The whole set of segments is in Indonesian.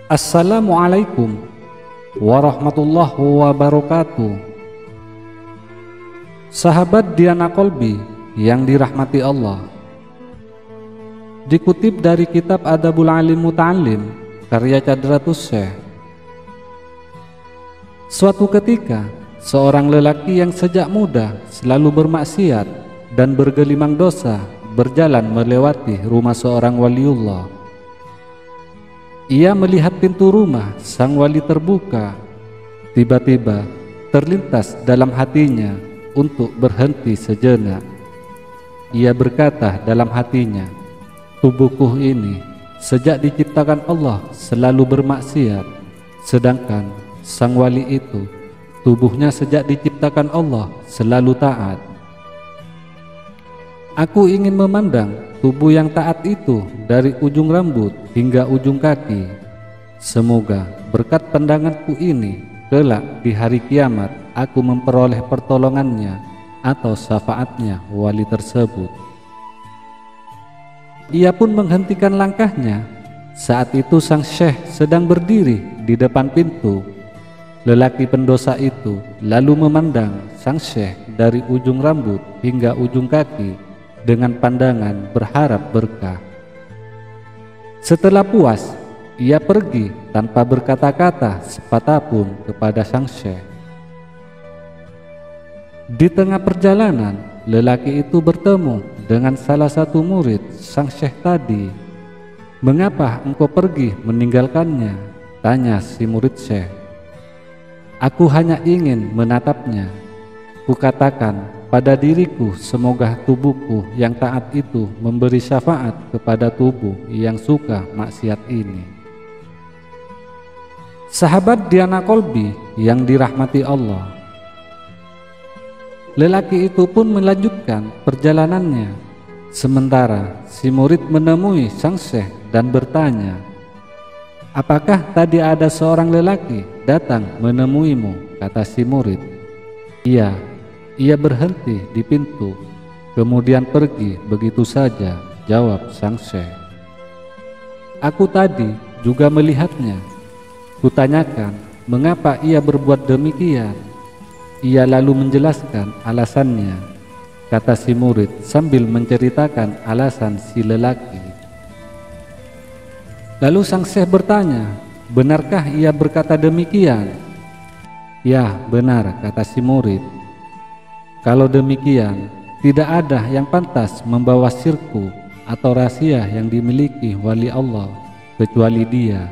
Assalamualaikum warahmatullahi wabarakatuh. Sahabat Diana Kolbi yang dirahmati Allah, dikutip dari kitab Adabul Alim Muta'alim karya Cadratus Syekh. Suatu ketika, seorang lelaki yang sejak muda selalu bermaksiat dan bergelimang dosa berjalan melewati rumah seorang waliullah. Ia melihat pintu rumah sang wali terbuka. Tiba-tiba terlintas dalam hatinya untuk berhenti sejenak. Ia berkata dalam hatinya, tubuhku ini sejak diciptakan Allah selalu bermaksiat, sedangkan sang wali itu tubuhnya sejak diciptakan Allah selalu taat. Aku ingin memandang tubuh yang taat itu dari ujung rambut hingga ujung kaki. Semoga berkat pandanganku ini kelak di hari kiamat aku memperoleh pertolongannya atau syafaatnya wali tersebut. Ia pun menghentikan langkahnya. Saat itu sang syekh sedang berdiri di depan pintu. Lelaki pendosa itu lalu memandang sang syekh dari ujung rambut hingga ujung kaki dengan pandangan berharap berkah. Setelah puas, ia pergi tanpa berkata-kata sepatah pun kepada sang syekh. Di tengah perjalanan, lelaki itu bertemu dengan salah satu murid sang syekh tadi. "Mengapa engkau pergi meninggalkannya?" tanya si murid syekh. "Aku hanya ingin menatapnya. Kukatakan pada diriku, semoga tubuhku yang taat itu memberi syafaat kepada tubuh yang suka maksiat ini." Sahabat Diana Kolbi yang dirahmati Allah, lelaki itu pun melanjutkan perjalanannya. Sementara si murid menemui sang syekh dan bertanya, "Apakah tadi ada seorang lelaki datang menemuimu?" kata si murid. "Iya." Ia berhenti di pintu, kemudian pergi begitu saja, jawab sang syekh. "Aku tadi juga melihatnya. Kutanyakan mengapa ia berbuat demikian. Ia lalu menjelaskan alasannya," kata si murid sambil menceritakan alasan si lelaki. Lalu sang syekh bertanya, "Benarkah ia berkata demikian?" "Ya, benar," kata si murid. "Kalau demikian, tidak ada yang pantas membawa sirku atau rahasia yang dimiliki wali Allah kecuali dia.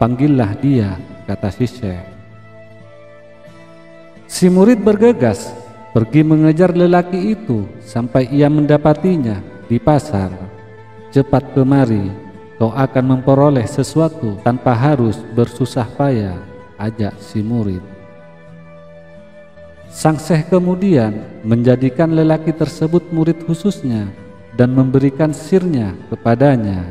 Panggillah dia," kata si syekh. Si murid bergegas pergi mengejar lelaki itu sampai ia mendapatinya di pasar. "Cepat kemari, kau akan memperoleh sesuatu tanpa harus bersusah payah," ajak si murid. Sang syekh kemudian menjadikan lelaki tersebut murid khususnya dan memberikan sirnya kepadanya.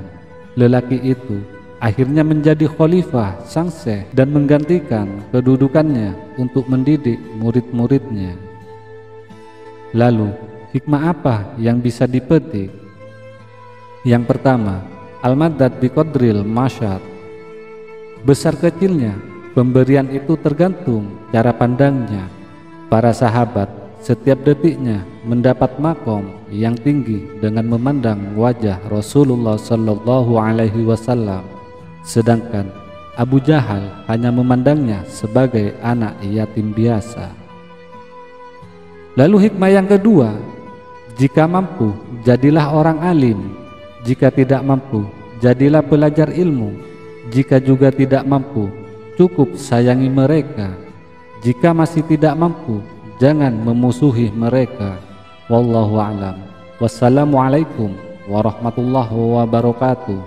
Lelaki itu akhirnya menjadi khalifah sang syekh dan menggantikan kedudukannya untuk mendidik murid-muridnya. Lalu, hikmah apa yang bisa dipetik? Yang pertama, al-madad biqadril masyad. Besar kecilnya pemberian itu tergantung cara pandangnya. Para sahabat setiap detiknya mendapat makom yang tinggi dengan memandang wajah Rasulullah Sallallahu Alaihi Wasallam, sedangkan Abu Jahal hanya memandangnya sebagai anak yatim biasa. Lalu hikmah yang kedua, jika mampu jadilah orang alim, jika tidak mampu jadilah pelajar ilmu, jika juga tidak mampu cukup sayangi mereka. Jika masih tidak mampu, jangan memusuhi mereka. Wallahu a'lam. Wassalamualaikum warahmatullahi wabarakatuh.